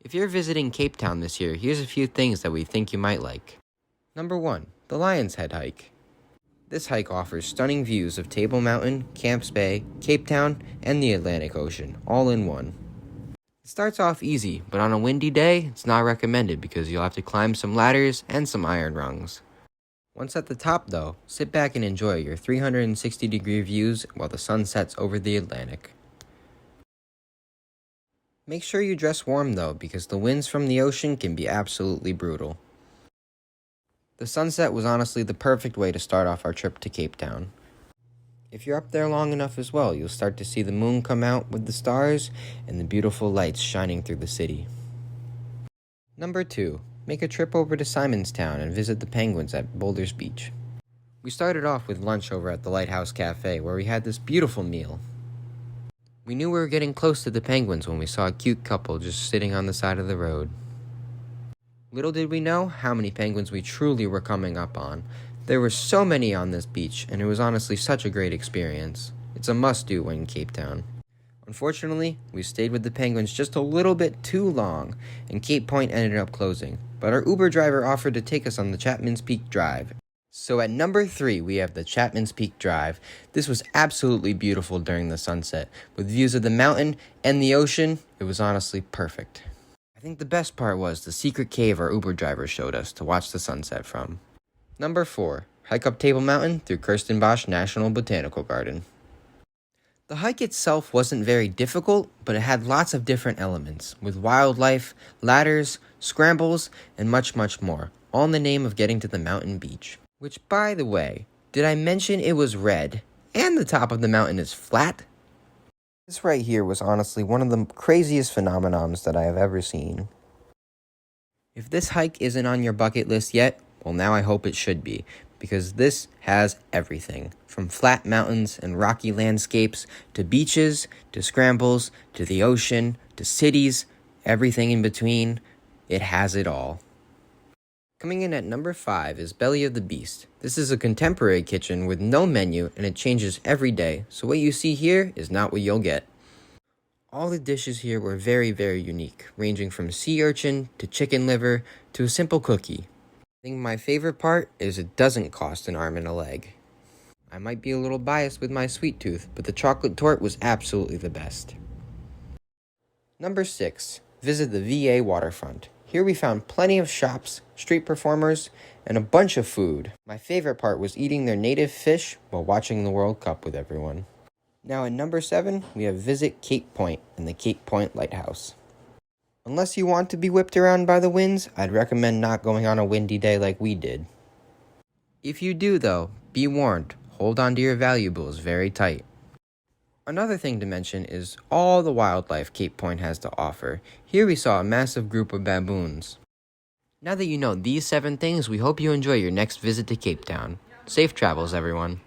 If you're visiting Cape Town this year, here's a few things that we think you might like. Number 1. The Lion's Head Hike. This hike offers stunning views of Table Mountain, Camps Bay, Cape Town, and the Atlantic Ocean, all in one. It starts off easy, but on a windy day, it's not recommended because you'll have to climb some ladders and some iron rungs. Once at the top though, sit back and enjoy your 360-degree views while the sun sets over the Atlantic. Make sure you dress warm though, because the winds from the ocean can be absolutely brutal. The sunset was honestly the perfect way to start off our trip to Cape Town. If you're up there long enough as well, you'll start to see the moon come out with the stars and the beautiful lights shining through the city. Number 2. Make a trip over to Simonstown and visit the penguins at Boulders Beach. We started off with lunch over at the Lighthouse Cafe, where we had this beautiful meal. We knew we were getting close to the penguins when we saw a cute couple just sitting on the side of the road. Little did we know how many penguins we truly were coming up on. There were so many on this beach, and it was honestly such a great experience. It's a must-do when in Cape Town. Unfortunately, we stayed with the penguins just a little bit too long, and Cape Point ended up closing, but our Uber driver offered to take us on the Chapman's Peak Drive. So at number 3, we have the Chapman's Peak Drive. This was absolutely beautiful during the sunset. With views of the mountain and the ocean, it was honestly perfect. I think the best part was the secret cave our Uber driver showed us to watch the sunset from. Number 4. Hike up Table Mountain through Kirstenbosch National Botanical Garden. The hike itself wasn't very difficult, but it had lots of different elements, with wildlife, ladders, scrambles, and much, much more, all in the name of getting to the mountain beach. Which, by the way, did I mention it was red, and the top of the mountain is flat? This right here was honestly one of the craziest phenomenons that I have ever seen. If this hike isn't on your bucket list yet, well now I hope it should be, because this has everything, from flat mountains and rocky landscapes, to beaches, to scrambles, to the ocean, to cities, everything in between. It has it all. Coming in at number 5 is Belly of the Beast. This is a contemporary kitchen with no menu, and it changes every day, so what you see here is not what you'll get. All the dishes here were very, very unique, ranging from sea urchin to chicken liver to a simple cookie. I think my favorite part is it doesn't cost an arm and a leg. I might be a little biased with my sweet tooth, but the chocolate torte was absolutely the best. Number 6. Visit the VA waterfront. Here we found plenty of shops, street performers, and a bunch of food. My favorite part was eating their native fish while watching the World Cup with everyone. Now at number 7, we have Visit Cape Point and the Cape Point Lighthouse. Unless you want to be whipped around by the winds, I'd recommend not going on a windy day like we did. If you do though, be warned, hold on to your valuables very tight. Another thing to mention is all the wildlife Cape Point has to offer. Here we saw a massive group of baboons. Now that you know these 7 things, we hope you enjoy your next visit to Cape Town. Safe travels, everyone.